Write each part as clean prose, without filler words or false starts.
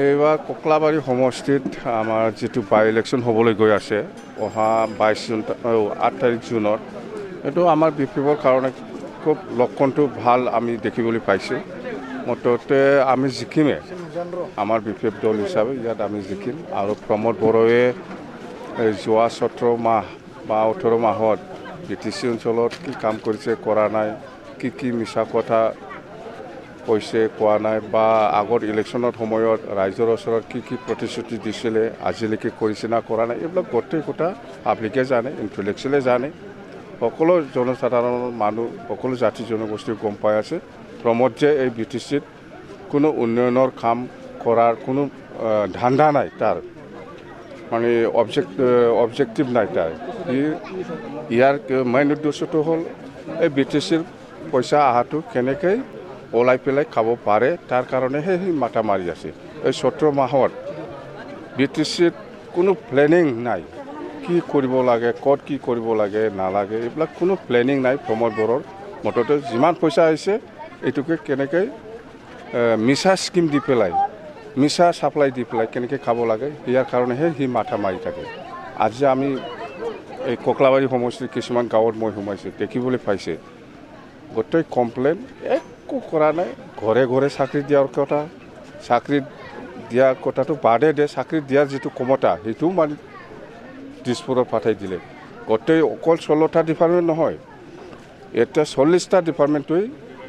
এইবাৰ ককলাবাৰী সমষ্টিত আমাৰ যেটো বাই ইলেকশ্যন হ'বলৈ গৈ আছে অহা 22 জুন 8 তাৰিখ জুনত এইটো আমাৰ বিপিএফৰ কাৰণে খুব লক্ষণটো ভাল আমি দেখিবলৈ পাইছোঁ মততে আমি জিকিমে আমাৰ বিপিএফ দল হিচাপে ইয়াত আমি জিকিম আৰু ৰম'দ বৰ'নে যোৱা 17 মাহ বা 18 মাহত বিটিচি অঞ্চলত কি কাম কৰিছে কৰা নাই কি মিছা কথা কৈছে কোৱা নাই বা আগৰ ইলেকশ্যনৰ সময়ত ৰাইজৰ ওচৰত কি প্ৰতিশ্ৰুতি দিছিলে আজিলৈকে কৰিছে না কৰা নাই এইবিলাক গোটেই কথা পাব্লিকে জানে ইণ্টেলেকচুৱেলে জানে সকলো জনসাধাৰণৰ মানুহ সকলো জাতি জনগোষ্ঠী গম পাই আছে ৰম'দ যে এই বিটিচিত কোনো উন্নয়নৰ কাম কৰাৰ কোনো ধান্দা নাই তাৰ মানে অবজেক্টিভ নাই তাৰ ইয়াৰ মেইন উদ্দেশ্যটো হ'ল এই বিটিচিৰ পইচা আহাটো কেনেকৈ ওলাই পেলাই খাব পাৰে তাৰ কাৰণেহে সি মাথা মাৰি আছে এই 17 মাহত বিটিচিত কোনো প্লেনিং নাই কি কৰিব লাগে ক'ত কি কৰিব লাগে নালাগে এইবিলাক কোনো প্লেনিং নাই ৰম'দ বৰ'ৰ মততে যিমান পইচা আহিছে এইটোকে কেনেকৈ মিছা স্কিম দি পেলাই মিছা সাপ্লাই দি পেলাই কেনেকৈ খাব লাগে ইয়াৰ কাৰণেহে সি মাথা মাৰি থাকে আজি আমি এই ককলাবাৰী সমষ্টিৰ কিছুমান গাঁৱত মই সোমাইছোঁ দেখিবলৈ পাইছে গোটেই কমপ্লেইন একো কৰা নাই ঘৰে ঘৰে চাকৰি দিয়াৰ কথা চাকৰি দিয়া কথাটো বাদে দে চাকৰি দিয়াৰ যিটো ক্ষমতা সেইটোও মানে দিছপুৰত পঠাই দিলে গোটেই অকল 16টা ডিপাৰ্টমেণ্ট নহয় এতিয়া 40টা ডিপাৰ্টমেণ্টই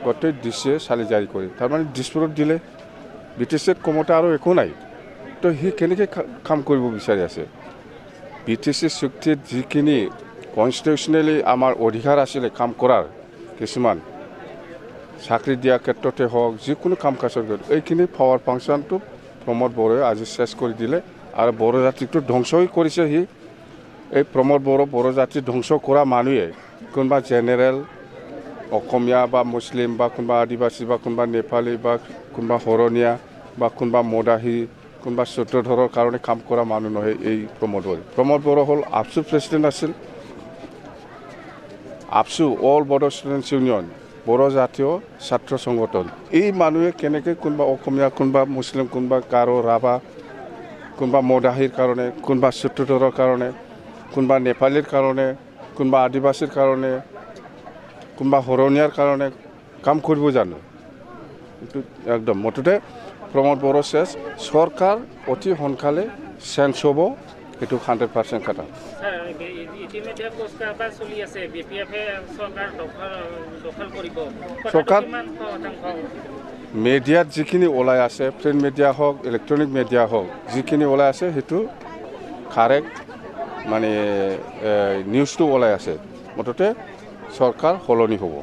গোটেই ডিচিয়ে চালি জাৰি কৰি তাৰমানে দিছপুৰত দিলে বিটিচিত ক্ষমতা আৰু একো নাই তো সি কেনেকৈ কাম কৰিব বিচাৰি আছে বিটিচি চুক্তিত যিখিনি কনষ্টিটিউচনেলি আমাৰ অধিকাৰ আছিলে কাম কৰাৰ কিছুমান চাকৰি দিয়া ক্ষেত্ৰতে হওক যিকোনো কাম কাজৰ ক্ষেত্ৰত এইখিনি পাৱাৰ ফাংচনটো ৰম'দ বৰ'ই আজি চেছ কৰি দিলে আৰু বড়ো জাতিটো ধ্বংসই কৰিছে সি এই ৰম'দ বড়ো জাতি ধ্বংস কৰা মানুহে কোনোবা জেনেৰেল অসমীয়া বা মুছলিম বা কোনোবা আদিবাসী বা কোনোবা নেপালী বা কোনোবা হৰণীয়া বা কোনোবা মদাহী কোনোবা চতুৰ্ধৰৰ কাৰণে কাম কৰা মানুহ নহয় এই ৰম'দ বড়ো হ'ল আপচু প্ৰেচিডেণ্ট আছিল ABSU all Bodo students union Bodo জাতীয় ছাত্ৰ সংগঠন এই মানুহে কেনেকৈ কোনোবা অসমীয়া কোনোবা মুছলিম কোনোবা গাৰো ৰাভা কোনোবা মদাহীৰ কাৰণে কোনোবা চতুৰ্ধৰৰ কাৰণে কোনোবা নেপালীৰ কাৰণে কোনোবা আদিবাসীৰ কাৰণে কোনোবা হৰণীয়াৰ কাৰণে কাম কৰিব জানো এইটো একদম মুঠতে ৰম'দ বড়ো চেছ চৰকাৰ অতি সোনকালে চেঞ্জ হ'ব এইটো 100% কথা চৰকাৰ মিডিয়াত যিখিনি ওলাই আছে প্ৰিণ্ট মিডিয়া হওক ইলেক্ট্ৰনিক মিডিয়া হওক যিখিনি ওলাই আছে সেইটো কাৰেক্ট মানে নিউজটো ওলাই আছে মুঠতে চৰকাৰ সলনি হ'ব